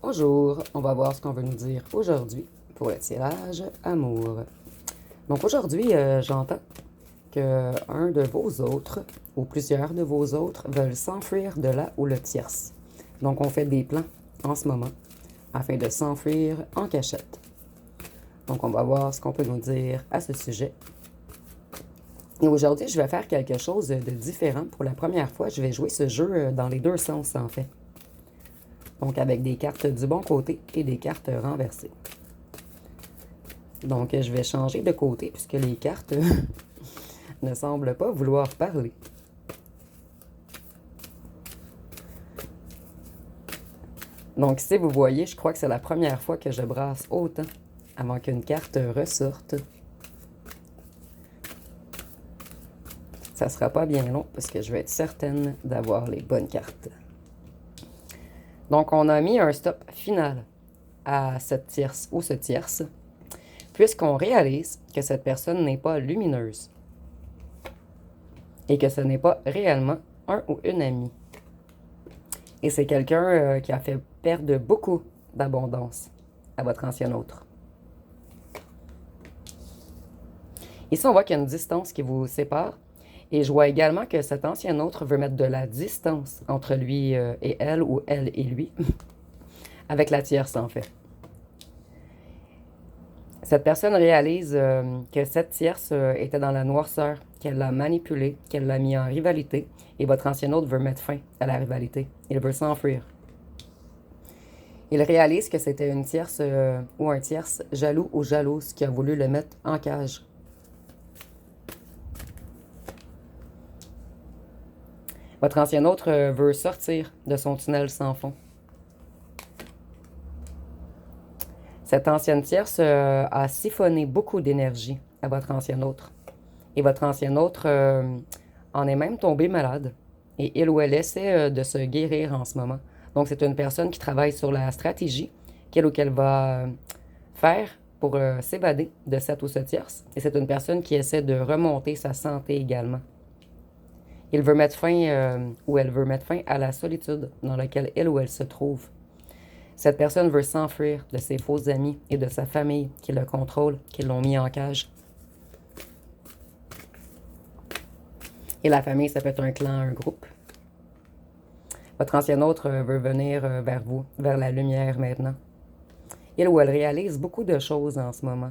Bonjour, on va voir ce qu'on veut nous dire aujourd'hui pour le tirage amour. Donc aujourd'hui, j'entends que un de vos autres ou plusieurs de vos autres veulent s'enfuir de là où le tierce. Donc on fait des plans en ce moment afin de s'enfuir en cachette. Donc on va voir ce qu'on peut nous dire à ce sujet. Et aujourd'hui, je vais faire quelque chose de différent. Pour la première fois, je vais jouer ce jeu dans les deux sens en fait. Donc avec des cartes du bon côté et des cartes renversées. Donc je vais changer de côté puisque les cartes ne semblent pas vouloir parler. Donc si vous voyez, je crois que c'est la première fois que je brasse autant avant qu'une carte ressorte. Ça sera pas bien long parce que je vais être certaine d'avoir les bonnes cartes. Donc on a mis un stop final à cette tierce ou ce tierce, puisqu'on réalise que cette personne n'est pas lumineuse et que ce n'est pas réellement un ou une amie. Et c'est quelqu'un qui a fait perdre beaucoup d'abondance à votre ancien autre. Ici, on voit qu'il y a une distance qui vous sépare. Et je vois également que cet ancien autre veut mettre de la distance entre lui et elle, ou elle et lui, avec la tierce en fait. Cette personne réalise que cette tierce était dans la noirceur, qu'elle l'a manipulée, qu'elle l'a mis en rivalité, et votre ancien autre veut mettre fin à la rivalité. Il veut s'enfuir. Il réalise que c'était une tierce ou un tierce jaloux ou jalouse qui a voulu le mettre en cage. Votre ancien autre veut sortir de son tunnel sans fond. Cette ancienne tierce a siphonné beaucoup d'énergie à votre ancien autre. Et votre ancien autre en est même tombé malade. Et il ou elle essaie de se guérir en ce moment. Donc c'est une personne qui travaille sur la stratégie qu'elle va faire pour s'évader de cette ou ce tierce. Et c'est une personne qui essaie de remonter sa santé également. Il veut mettre fin, ou elle veut mettre fin à la solitude dans laquelle il ou elle se trouve. Cette personne veut s'enfuir de ses faux amis et de sa famille qui le contrôlent, qui l'ont mis en cage. Et la famille, ça peut être un clan, un groupe. Votre ancien autre veut venir vers vous, vers la lumière maintenant. Il ou elle réalise beaucoup de choses en ce moment.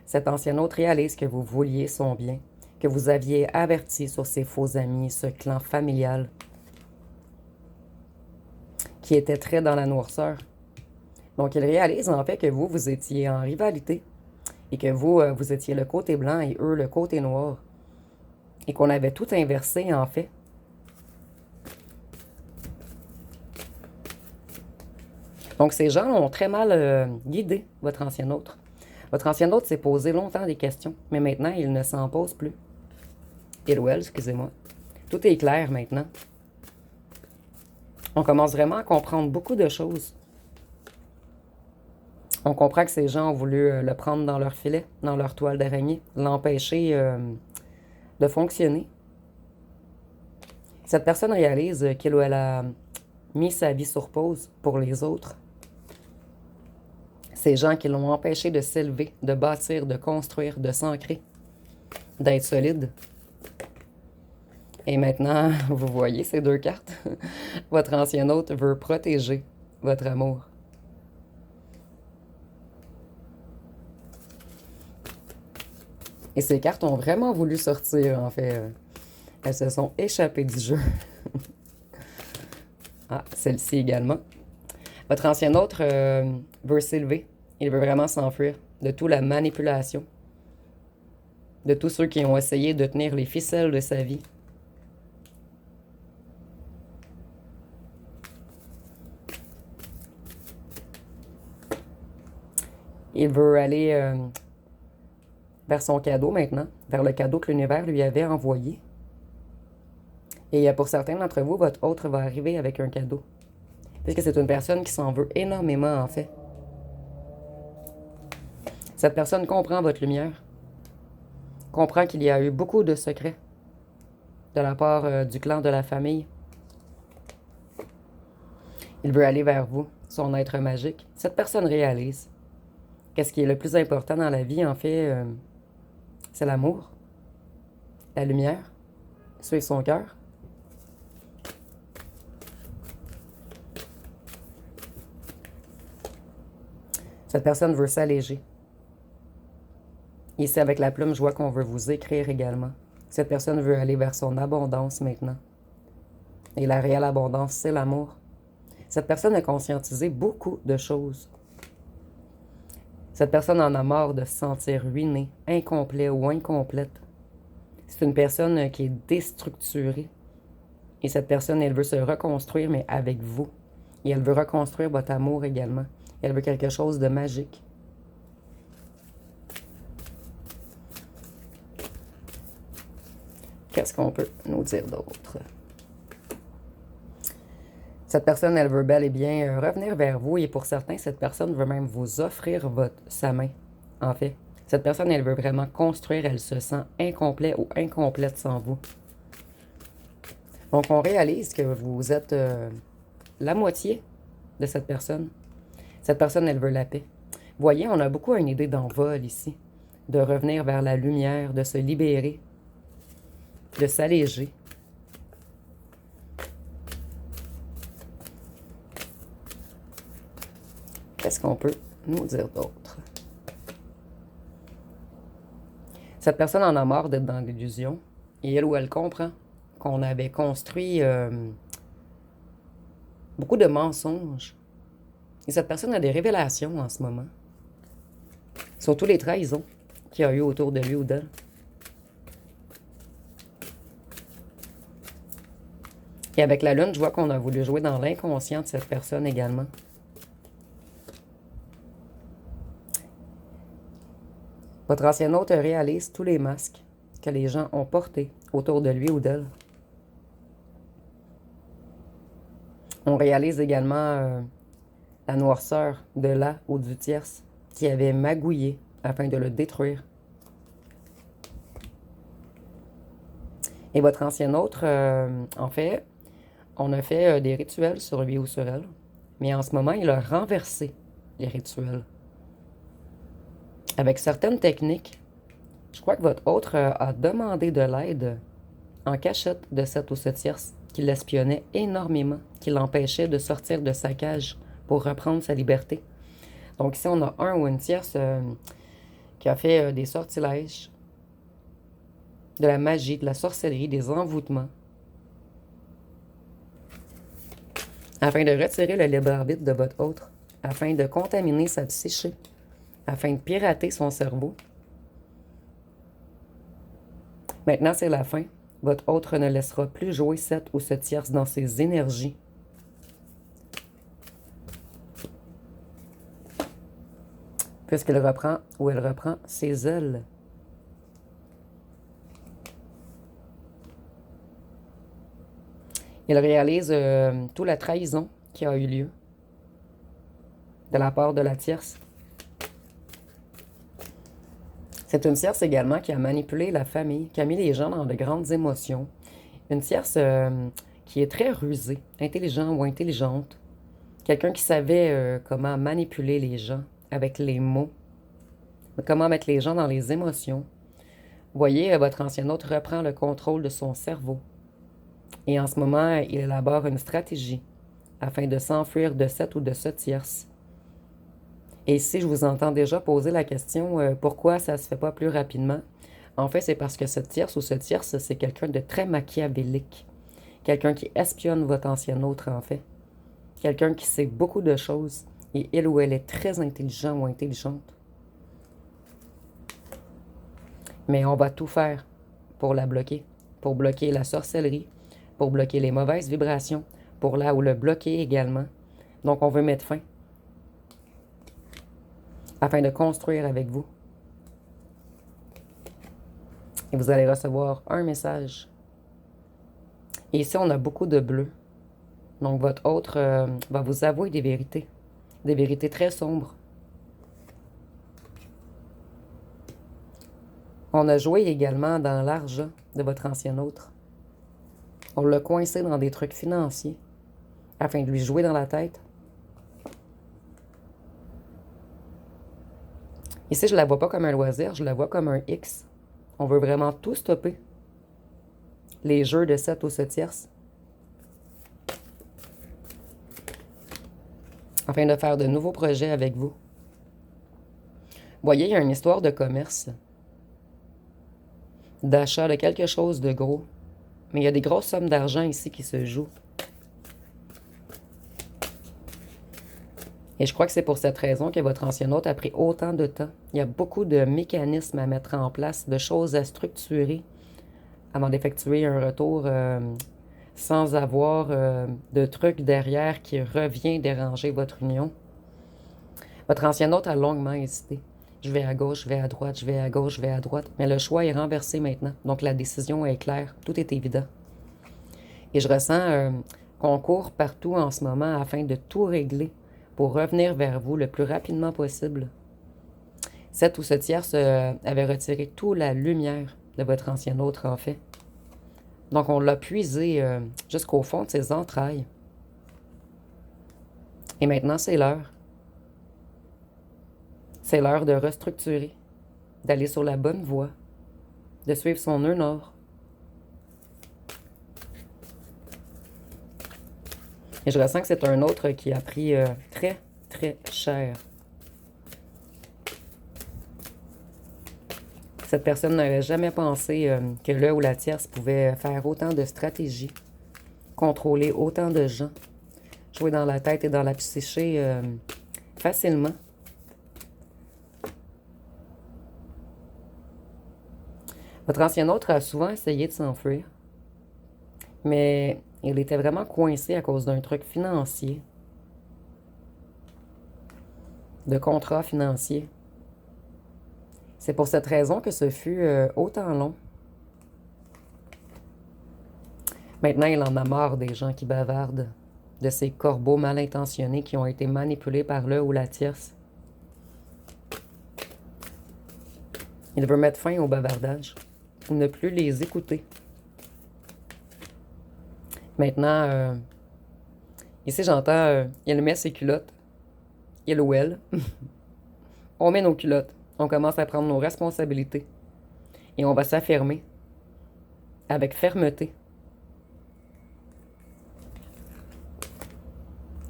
Cet ancien autre réalise que vous vouliez son bien, que vous aviez averti sur ses faux amis, ce clan familial qui était très dans la noirceur. Donc, il réalise en fait que vous étiez en rivalité et que vous étiez le côté blanc et eux le côté noir et qu'on avait tout inversé en fait. Donc, ces gens ont très mal guidé votre ancien autre. Votre ancien autre s'est posé longtemps des questions, mais maintenant, il ne s'en pose plus. Il ou elle, excusez-moi. Tout est clair maintenant. On commence vraiment à comprendre beaucoup de choses. On comprend que ces gens ont voulu le prendre dans leur filet, dans leur toile d'araignée, l'empêcher de fonctionner. Cette personne réalise qu'il ou elle a mis sa vie sur pause pour les autres. Ces gens qui l'ont empêché de s'élever, de bâtir, de construire, de s'ancrer, d'être solide. Et maintenant, vous voyez ces deux cartes. Votre ancien autre veut protéger votre amour. Et ces cartes ont vraiment voulu sortir, en fait. Elles se sont échappées du jeu. Ah, celle-ci également. Votre ancien autre veut s'élever. Il veut vraiment s'enfuir de toute la manipulation, de tous ceux qui ont essayé de tenir les ficelles de sa vie. Il veut aller vers son cadeau maintenant, vers le cadeau que l'univers lui avait envoyé. Et pour certains d'entre vous, votre autre va arriver avec un cadeau. Puisque c'est une personne qui s'en veut énormément, en fait. Cette personne comprend votre lumière, comprend qu'il y a eu beaucoup de secrets de la part du clan de la famille. Il veut aller vers vous, son être magique, cette personne réalise qu'est-ce qui est le plus important dans la vie, en fait, c'est l'amour, la lumière, suivre son cœur. Cette personne veut s'alléger. Ici, avec la plume, je vois qu'on veut vous écrire également. Cette personne veut aller vers son abondance maintenant. Et la réelle abondance, c'est l'amour. Cette personne a conscientisé beaucoup de choses. Cette personne en a marre de se sentir ruinée, incomplet ou incomplète. C'est une personne qui est déstructurée. Et cette personne, elle veut se reconstruire, mais avec vous. Et elle veut reconstruire votre amour également. Elle veut quelque chose de magique. Qu'est-ce qu'on peut nous dire d'autre? Cette personne, elle veut bel et bien revenir vers vous et pour certains, cette personne veut même vous offrir sa main, en fait. Cette personne, elle veut vraiment construire, elle se sent incomplet ou incomplète sans vous. Donc, on réalise que vous êtes la moitié de cette personne. Cette personne, elle veut la paix. Vous voyez, on a beaucoup une idée d'envol ici, de revenir vers la lumière, de se libérer, de s'alléger. Qu'est-ce qu'on peut nous dire d'autre? Cette personne en a marre d'être dans l'illusion et elle ou elle comprend qu'on avait construit beaucoup de mensonges. Et cette personne a des révélations en ce moment. Surtout les trahisons qu'il y a eu autour de lui ou d'elle. Et avec la lune, je vois qu'on a voulu jouer dans l'inconscient de cette personne également. Votre ancien hôte réalise tous les masques que les gens ont portés autour de lui ou d'elle. On réalise également la noirceur de la ou du tierce qui avait magouillé afin de le détruire. Et votre ancien hôte, en fait, on a fait des rituels sur lui ou sur elle, mais en ce moment, il a renversé les rituels. Avec certaines techniques, je crois que votre hôte a demandé de l'aide en cachette de cette ou ce tierce qui l'espionnait énormément, qui l'empêchait de sortir de sa cage pour reprendre sa liberté. Donc ici, on a un ou une tierce qui a fait des sortilèges, de la magie, de la sorcellerie, des envoûtements, afin de retirer le libre arbitre de votre hôte, afin de contaminer sa psyché, afin de pirater son cerveau. Maintenant, c'est la fin. Votre hôte ne laissera plus jouer cette ou ce tierce dans ses énergies. Puisqu'il reprend ou elle reprend ses ailes. Il réalise toute la trahison qui a eu lieu de la part de la tierce. C'est une tierce également qui a manipulé la famille, qui a mis les gens dans de grandes émotions. Une tierce qui est très rusée, intelligente ou intelligente. Quelqu'un qui savait comment manipuler les gens avec les mots, comment mettre les gens dans les émotions. Vous voyez, votre ancien hôte reprend le contrôle de son cerveau. Et en ce moment, il élabore une stratégie afin de s'enfuir de cette ou de ce tierce. Et si je vous entends déjà poser la question pourquoi ça ne se fait pas plus rapidement, en fait, c'est parce que cette tierce ou ce tierce, c'est quelqu'un de très machiavélique. Quelqu'un qui espionne votre ancien hôte, en fait. Quelqu'un qui sait beaucoup de choses et il ou elle est très intelligent ou intelligente. Mais on va tout faire pour la bloquer, pour bloquer la sorcellerie, pour bloquer les mauvaises vibrations, pour là où le bloquer également. Donc, on veut mettre fin afin de construire avec vous. Et vous allez recevoir un message. Et ici, on a beaucoup de bleu. Donc, votre hôte va vous avouer des vérités très sombres. On a joué également dans l'argent de votre ancien hôte. On l'a coincé dans des trucs financiers afin de lui jouer dans la tête. Ici, je la vois pas comme un loisir, je la vois comme un X. On veut vraiment tout stopper. Les jeux de 7 ou 7 tierces. Afin de faire de nouveaux projets avec vous. Vous voyez, il y a une histoire de commerce. D'achat de quelque chose de gros. Mais il y a des grosses sommes d'argent ici qui se jouent. Et je crois que c'est pour cette raison que votre ancien hôte a pris autant de temps. Il y a beaucoup de mécanismes à mettre en place, de choses à structurer avant d'effectuer un retour sans avoir de trucs derrière qui revient déranger votre union. Votre ancien hôte a longuement hésité. Je vais à gauche, je vais à droite, je vais à gauche, je vais à droite. Mais le choix est renversé maintenant. Donc la décision est claire. Tout est évident. Et je ressens qu'on court partout en ce moment afin de tout régler pour revenir vers vous le plus rapidement possible. Cette ou ce tierce avait retiré toute la lumière de votre ancien autre, en fait. Donc, on l'a puisé jusqu'au fond de ses entrailles. Et maintenant, c'est l'heure. C'est l'heure de restructurer, d'aller sur la bonne voie, de suivre son nœud nord. Et je ressens que c'est un autre qui a pris très, très cher. Cette personne n'aurait jamais pensé que le ou la tierce pouvait faire autant de stratégies, contrôler autant de gens, jouer dans la tête et dans la psyché facilement. Votre ancien autre a souvent essayé de s'enfuir, mais il était vraiment coincé à cause d'un truc financier, de contrat financier. C'est pour cette raison que ce fut autant long. Maintenant, il en a marre des gens qui bavardent, de ces corbeaux mal intentionnés qui ont été manipulés par le ou la tierce. Il veut mettre fin au bavardage, ou ne plus les écouter. Maintenant, ici j'entends, il met ses culottes, il ou elle. On met nos culottes, on commence à prendre nos responsabilités, et on va s'affirmer avec fermeté,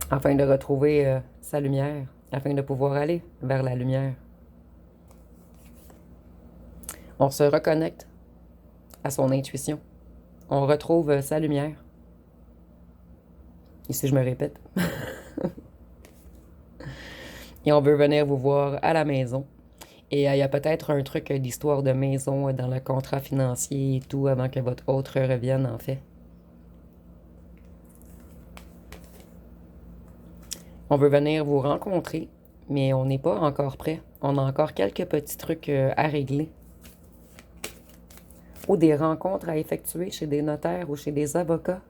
afin de retrouver sa lumière, afin de pouvoir aller vers la lumière. On se reconnecte à son intuition. On retrouve sa lumière. Ici, je me répète. Et on veut venir vous voir à la maison. Et il y a peut-être un truc d'histoire de maison dans le contrat financier et tout avant que votre autre revienne, en fait. On veut venir vous rencontrer, mais on n'est pas encore prêt. On a encore quelques petits trucs à régler. Ou des rencontres à effectuer chez des notaires ou chez des avocats.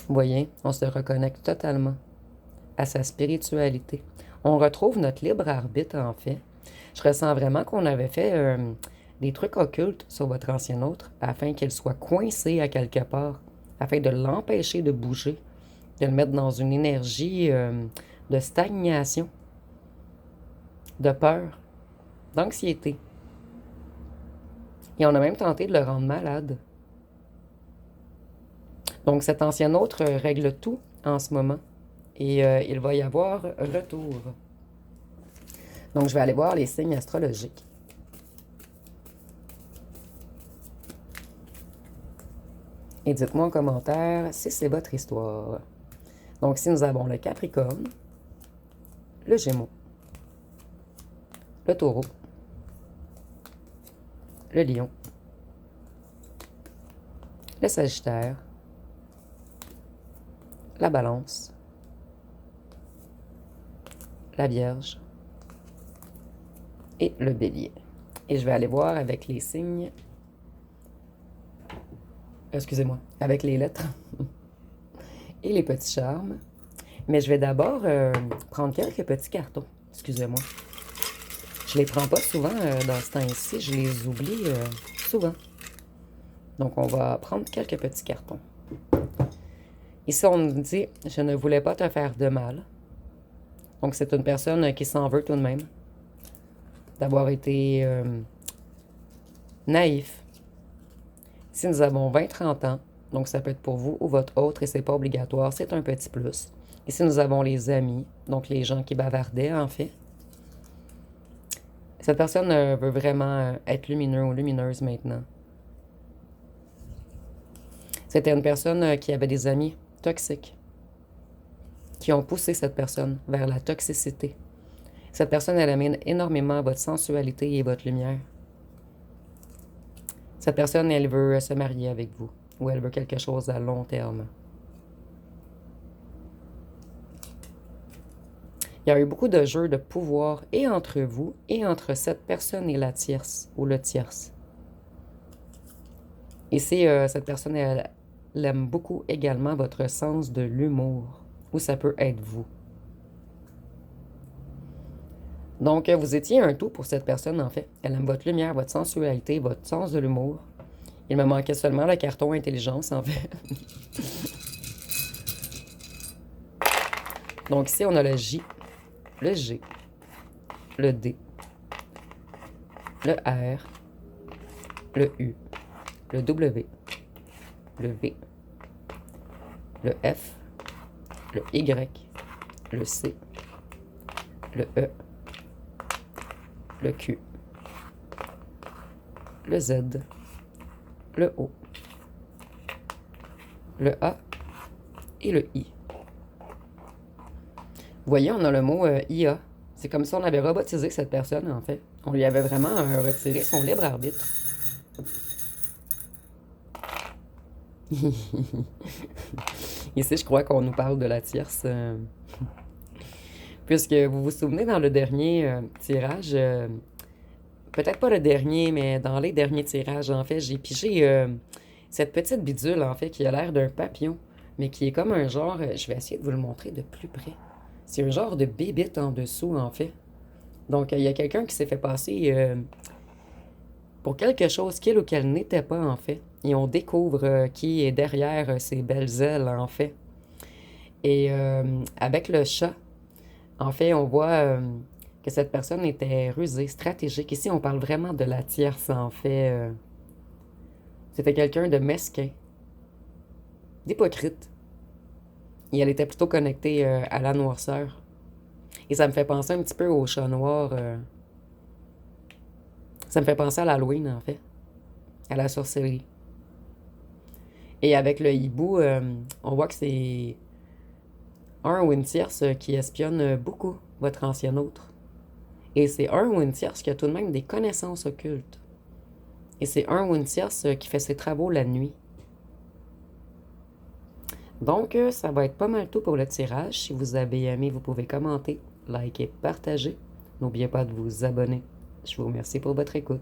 Vous voyez, on se reconnecte totalement à sa spiritualité. On retrouve notre libre arbitre, en fait. Je ressens vraiment qu'on avait fait des trucs occultes sur votre ancien autre afin qu'il soit coincé à quelque part, afin de l'empêcher de bouger, de le mettre dans une énergie de stagnation, de peur, d'anxiété. Et on a même tenté de le rendre malade. Donc cet ancien autre règle tout en ce moment. Et il va y avoir retour. Donc je vais aller voir les signes astrologiques. Et dites-moi en commentaire si c'est votre histoire. Donc ici nous avons le Capricorne, le Gémeaux, le Taureau, le Lion, le Sagittaire, la Balance, la Vierge et le Bélier. Et je vais aller voir avec les signes, excusez-moi, avec les lettres et les petits charmes. Mais je vais d'abord prendre quelques petits cartons. Excusez-moi. Je les prends pas souvent dans ce temps-ci. Je les oublie souvent. Donc, on va prendre quelques petits cartons. Ici, on nous dit « Je ne voulais pas te faire de mal. Donc, c'est une personne qui s'en veut tout de même d'avoir été naïf. Si nous avons 20-30 ans, donc ça peut être pour vous ou votre autre et c'est pas obligatoire, c'est un petit plus. Et si nous avons les amis, donc les gens qui bavardaient en fait, cette personne veut vraiment être lumineux ou lumineuse maintenant. C'était une personne qui avait des amis toxiques, qui ont poussé cette personne vers la toxicité. Cette personne, elle amène énormément votre sensualité et votre lumière. Cette personne, elle veut se marier avec vous ou elle veut quelque chose à long terme. Il y a eu beaucoup de jeux de pouvoir et entre vous et entre cette personne et la tierce ou le tierce. Ici, cette personne, elle aime beaucoup également votre sens de l'humour, ou ça peut être vous. Donc, vous étiez un tout pour cette personne, en fait. Elle aime votre lumière, votre sensualité, votre sens de l'humour. Il me manquait seulement le carton intelligence, en fait. Donc, ici, on a le J, le G, le D, le R, le U, le W, le V, le F, le Y, le C, le E, le Q, le Z, le O, le A et le I. Vous voyez, on a le mot IA. C'est comme si on avait robotisé cette personne, en fait. On lui avait vraiment retiré son libre arbitre. Ici, je crois qu'on nous parle de la tierce. Puisque vous vous souvenez, dans le dernier tirage, peut-être pas le dernier, mais dans les derniers tirages, en fait, j'ai pigé cette petite bidule, en fait, qui a l'air d'un papillon, mais qui est comme un genre, je vais essayer de vous le montrer de plus près. C'est un genre de bébite en dessous, en fait. Donc, il y a quelqu'un qui s'est fait passer pour quelque chose qu'il ou qu'elle n'était pas, en fait. Et on découvre qui est derrière ces belles ailes, en fait. Et avec le chat, en fait, on voit que cette personne était rusée, stratégique. Ici, on parle vraiment de la tierce, en fait. C'était quelqu'un de mesquin, d'hypocrite. Et elle était plutôt connectée à la noirceur. Et ça me fait penser un petit peu au chat noir. Ça me fait penser à l'Halloween, en fait. À la sorcellerie. Et avec le hibou, on voit que c'est un ou une tierce qui espionne beaucoup votre ancien autre. Et c'est un ou une tierce qui a tout de même des connaissances occultes. Et c'est un ou une tierce qui fait ses travaux la nuit. Donc, ça va être pas mal tout pour le tirage. Si vous avez aimé, vous pouvez commenter, liker, partager. N'oubliez pas de vous abonner. Je vous remercie pour votre écoute.